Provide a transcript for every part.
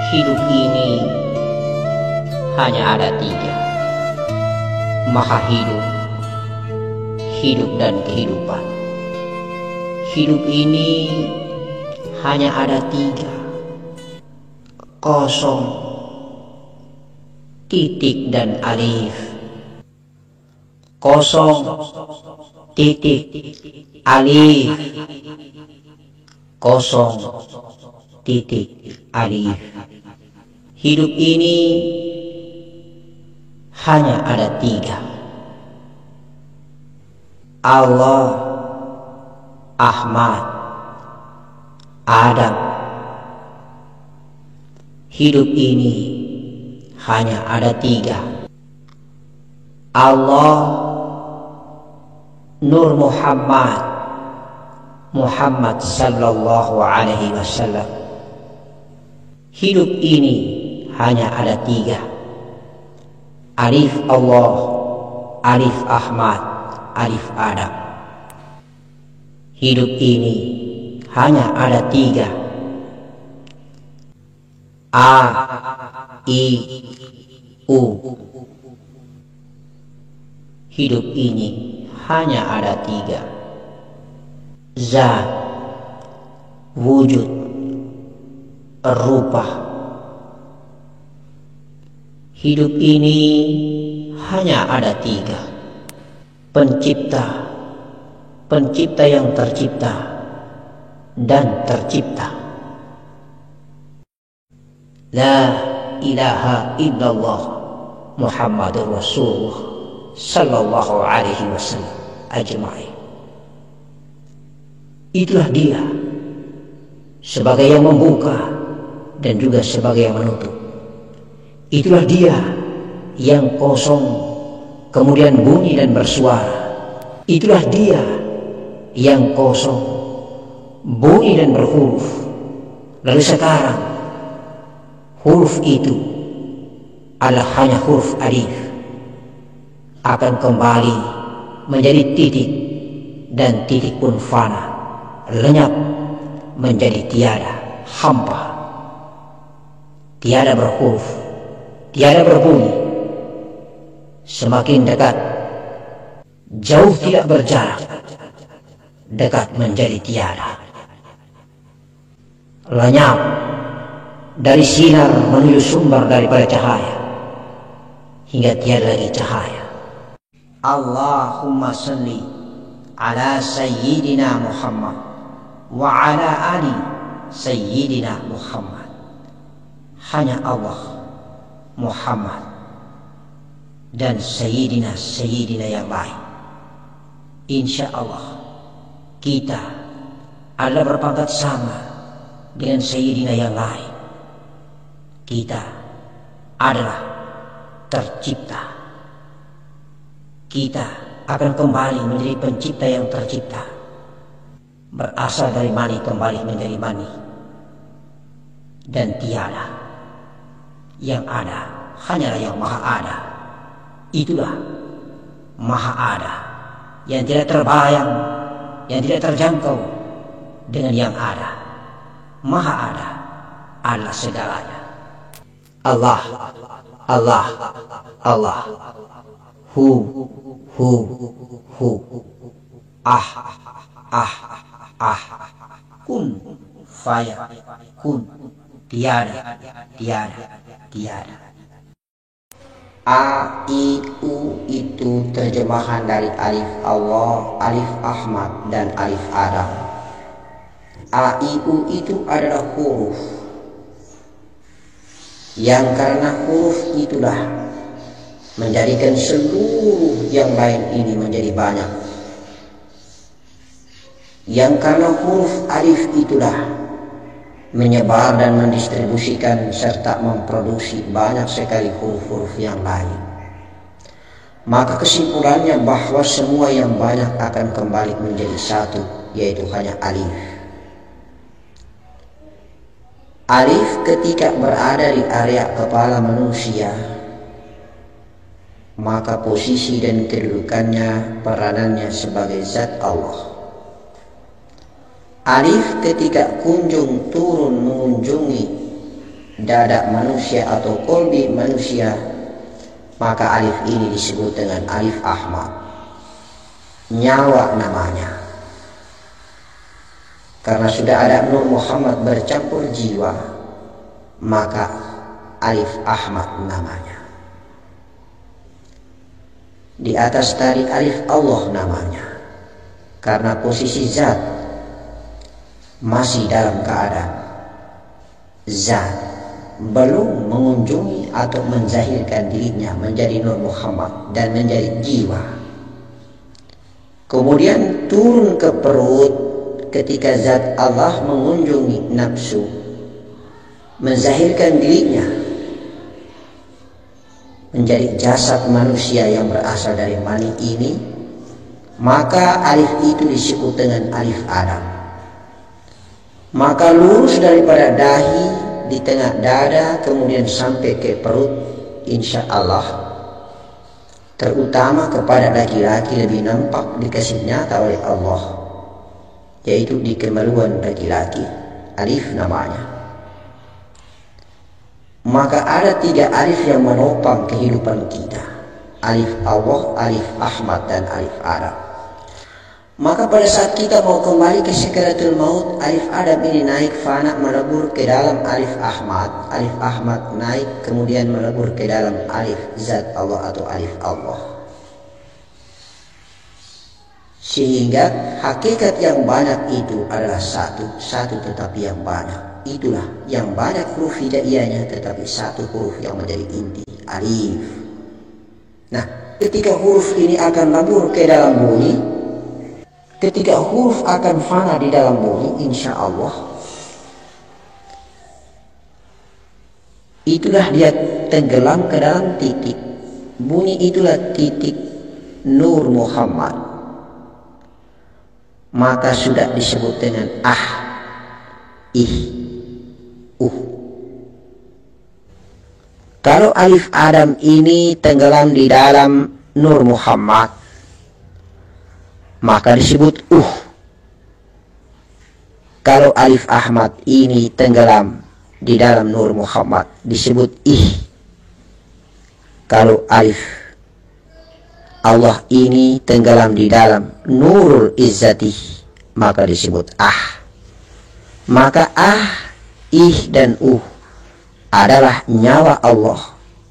Hidup ini hanya ada tiga: Maha hidup, hidup dan kehidupan. Hidup ini hanya ada tiga: kosong, titik dan alif. Kosong, titik, alif. Kosong, titik, alif. Hidup ini hanya ada tiga: Allah, Ahmad, Adam. Hidup ini hanya ada tiga: Allah, Nur Muhammad, Muhammad sallallahu alaihi wasallam. Hidup ini hanya ada tiga: Alif Allah, Alif Ahmad, Alif Adam. Hidup ini hanya ada tiga: A, I, U. Hidup ini hanya ada tiga: Zat, wujud, rupa. Hidup ini hanya ada tiga: pencipta, pencipta yang tercipta, dan tercipta. La ilaha illallah Muhammadur Rasulullah sallallahu alaihi wasallam ajma'in. Itulah dia, sebagai yang membuka dan juga sebagai yang menutup. Itulah dia yang kosong kemudian bunyi dan bersuara. Itulah dia yang kosong, bunyi dan berhuruf. Lalu sekarang huruf itu adalah hanya huruf alif, akan kembali menjadi titik, dan titik pun fana, lenyap menjadi tiada, hampa, tiada berhuruf, tiada berbunyi. Semakin dekat, jauh tidak berjarak, dekat menjadi tiada, lenyap dari sinar menuju sumber daripada cahaya, hingga tiada lagi cahaya. Allahumma salli ala sayyidina Muhammad wa ala ali sayyidina Muhammad. Hanya Allah, Muhammad, dan sayyidina yang lain. Insya Allah kita adalah berpangkat sama dengan sayyidina yang lain. Kita adalah tercipta. Kita akan kembali menjadi pencipta yang tercipta. Berasal dari mani kembali menjadi mani. Dan tiada, yang ada hanyalah yang maha ada. Itulah maha ada, yang tidak terbayang, yang tidak terjangkau dengan yang ada. Maha ada adalah segalanya. Allah, Allah, Allah. Hu, ah, kun, faya, kun, tiada, tiada. A, I, U itu terjemahan dari alif Allah, alif Ahmad, dan alif Adam. A, I, U itu adalah huruf, yang karena huruf itulah menjadikan seluruh yang lain ini menjadi banyak. Yang karena huruf alif itulah menyebar dan mendistribusikan serta memproduksi banyak sekali huruf-huruf yang lain. Maka kesimpulannya bahwa semua yang banyak akan kembali menjadi satu, yaitu hanya alif. Alif ketika berada di area kepala manusia, maka posisi dan kedudukannya, peranannya sebagai zat Allah. Alif ketika kunjung turun mengunjungi dada manusia atau kolbi manusia, maka alif ini disebut dengan alif Ahmad. Nyawa namanya, karena sudah ada Nur Muhammad bercampur jiwa, maka alif Ahmad namanya. Di atas tadi alif Allah namanya, karena posisi zat masih dalam keadaan zat belum mengunjungi atau menzahirkan dirinya menjadi Nur Muhammad dan menjadi jiwa. Kemudian turun ke perut ketika zat Allah mengunjungi nafsu, menzahirkan dirinya menjadi jasad manusia yang berasal dari mani ini, maka alif itu disebut dengan alif Adam. Maka lurus daripada dahi di tengah dada kemudian sampai ke perut, insya Allah, terutama kepada laki-laki lebih nampak dikasih nyata oleh Allah, yaitu di kemaluan laki-laki, alif namanya. Maka ada 3 alif yang menopang kehidupan kita, alif Allah, alif Ahmad, dan alif Adam. Maka pada saat kita mau kembali ke sakaratul maut, alif Adam ini naik fana melebur ke dalam alif Ahmad naik kemudian melebur ke dalam alif zat Allah atau alif Allah. Sehingga hakikat yang banyak itu adalah satu tetapi yang banyak. Itulah yang banyak huruf hijaiyahnya tetapi satu huruf yang menjadi inti, alif. Nah, ketika huruf ini akan lebur ke dalam bunyi, ketika huruf akan fana di dalam bunyi, insya Allah itulah dia tenggelam ke dalam titik. Bunyi itulah titik Nur Muhammad. Maka sudah disebut dengan ih, Kalau alif Adam ini tenggelam di dalam Nur Muhammad, maka disebut Kalau alif Ahmad ini tenggelam di dalam Nur Muhammad, disebut ih. Kalau alif Allah ini tenggelam di dalam Nurul Izzati, maka disebut Maka ih dan adalah nyawa Allah,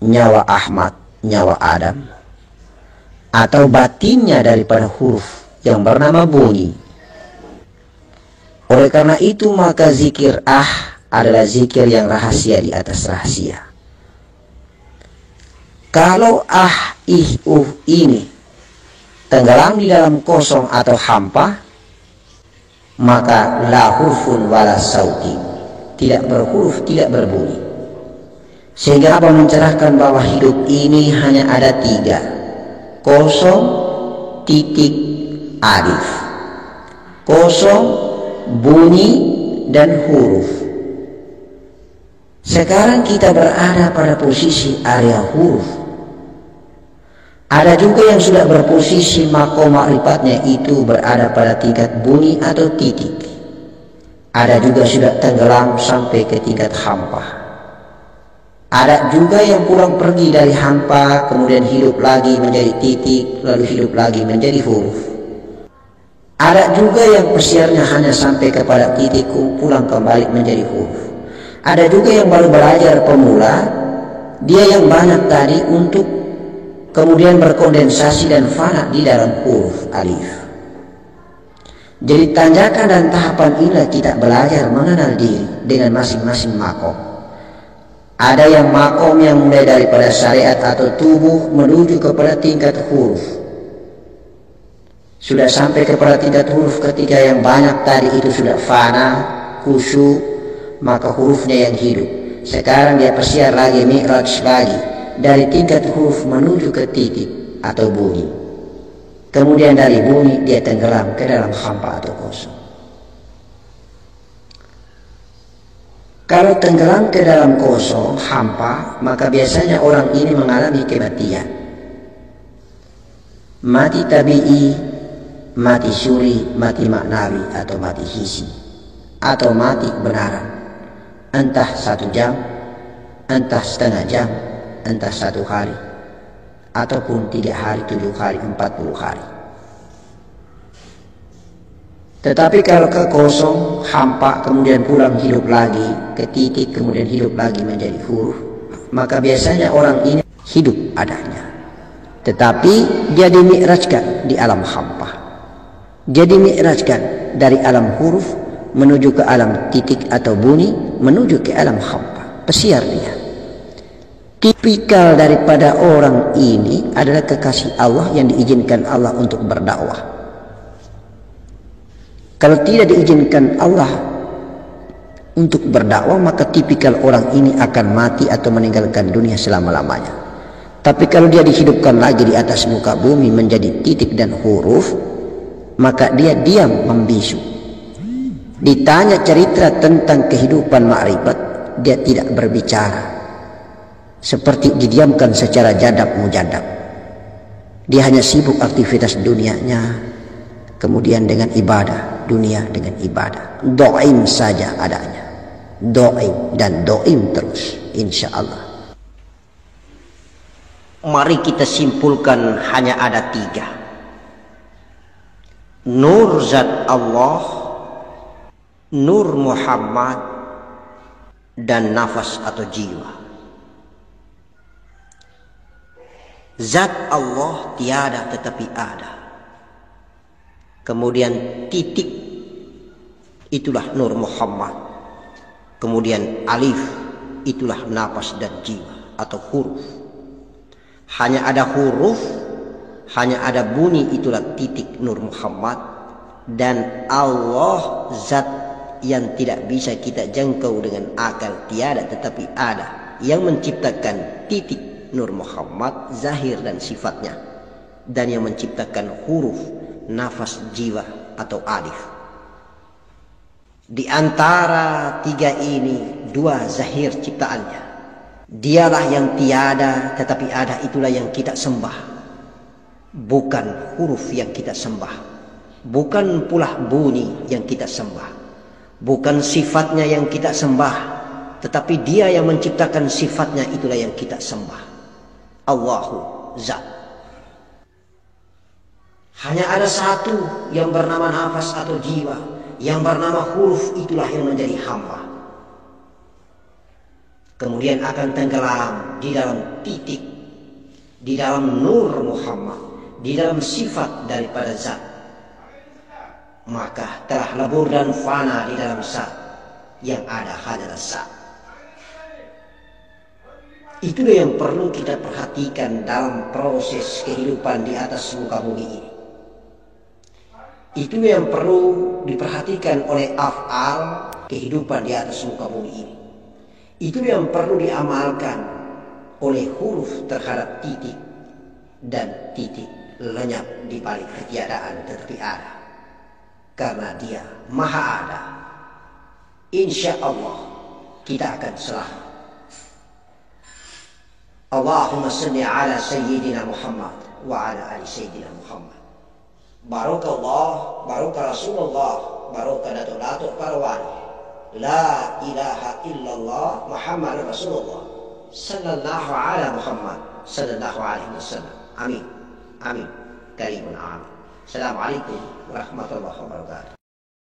nyawa Ahmad, nyawa Adam, atau batinnya daripada huruf yang bernama bunyi. Oleh karena itu maka zikir adalah zikir yang rahasia di atas rahasia. Kalau ih, ini tenggelam di dalam kosong atau hampa, maka la hurfun wala sauti, tidak berhuruf, tidak berbunyi. Sehingga apa mencerahkan bahwa hidup ini hanya ada 3, kosong, titik, alif, kosong, bunyi, dan huruf. Sekarang kita berada pada posisi area huruf. Ada juga yang sudah berposisi makom ma'rifatnya itu berada pada tingkat bunyi atau titik. Ada juga sudah tenggelam sampai ke tingkat hampa. Ada juga yang pulang pergi dari hampa kemudian hidup lagi menjadi titik, lalu hidup lagi menjadi huruf. Ada juga yang pesiarnya hanya sampai kepada titik, pulang kembali menjadi huruf. Ada juga yang baru belajar pemula, dia yang banyak tadi untuk kemudian berkondensasi dan fana di dalam huruf alif. Jadi tanjakan dan tahapan inilah kita belajar mengenal diri dengan masing-masing makom. Ada yang makom yang mulai daripada syariat atau tubuh menuju kepada tingkat huruf. Sudah sampai kepada tingkat huruf ketika yang banyak tadi itu sudah fana, khusyuk, maka hurufnya yang hidup. Sekarang dia persiar lagi, mi'raj lagi, dari tingkat huruf menuju ke titik atau bunyi. Kemudian dari bunyi dia tenggelam ke dalam hampa atau kosong. Kalau tenggelam ke dalam kosong, hampa, maka biasanya orang ini mengalami kematian. Mati tabi'i, mati syuri, mati maknawi, atau mati hisi, atau mati benaran. Entah 1 jam, entah setengah jam, entah 1 hari, ataupun 3 hari, 7 hari, 40 hari. Tetapi kalau ke kosong, hampa, kemudian pulang hidup lagi ke titik, kemudian hidup lagi menjadi huruf, maka biasanya orang ini hidup adanya. Tetapi dia dimi'rajkan di alam hampa. Dia dimi'rajkan dari alam huruf menuju ke alam titik atau bunyi, menuju ke alam hampa. Pesiar dia. Tipikal daripada orang ini adalah kekasih Allah yang diizinkan Allah untuk berdakwah. Kalau tidak diizinkan Allah untuk berdakwah, maka tipikal orang ini akan mati atau meninggalkan dunia selama-lamanya. Tapi kalau dia dihidupkan lagi di atas muka bumi menjadi titik dan huruf, maka dia diam membisu. Ditanya cerita tentang kehidupan makrifat, dia tidak berbicara. Seperti didiamkan secara jadab mujadab. Dia hanya sibuk aktivitas dunianya, kemudian dengan ibadah, dunia dengan ibadah. Do'im saja adanya. Do'im dan do'im terus, insya Allah. Mari kita simpulkan hanya ada 3. Nur zat Allah, nur Muhammad, dan nafas atau jiwa. Zat Allah tiada tetapi ada. Kemudian titik, itulah nur Muhammad. Kemudian alif, itulah nafas dan jiwa atau huruf. Hanya ada huruf, hanya ada bunyi, itulah titik nur Muhammad. Dan Allah zat yang tidak bisa kita jangkau dengan akal, tiada tetapi ada, yang menciptakan titik nur Muhammad, zahir dan sifatnya, dan yang menciptakan huruf, nafas, jiwa atau alif. Di antara 3 ini 2 zahir ciptaannya. Dialah yang tiada tetapi ada, itulah yang kita sembah. Bukan huruf yang kita sembah, bukan pula bunyi yang kita sembah, bukan sifatnya yang kita sembah, tetapi dia yang menciptakan sifatnya, itulah yang kita sembah. Allahu zat. Hanya ada satu yang bernama nafas atau jiwa, yang bernama huruf, itulah yang menjadi hamba. Kemudian akan tenggelam di dalam titik, di dalam nur Muhammad, di dalam sifat daripada zat. Maka telah lebur dan fana di dalam zat, yang ada hanyalah zat. Itulah yang perlu kita perhatikan dalam proses kehidupan di atas muka bumi ini. Itu yang perlu diperhatikan oleh af'al kehidupan di atas muka bumi ini. Itu yang perlu diamalkan oleh huruf terhadap titik, dan titik lenyap di balik ketiadaan tetapi ada, karena dia maha ada. Insya Allah kita akan selamat. Allahumma salli ala Sayyidina Muhammad wa ala ali Sayyidina Muhammad. Barakallah, baraka Rasulullah, baraka Datuk para wali. La ilaha illallah Muhammad Rasulullah sallallahu ala Muhammad sallallahu alaihi wasallam. Amin. Amin. Karimun amin. Assalamualaikum warahmatullahi wabarakatuh.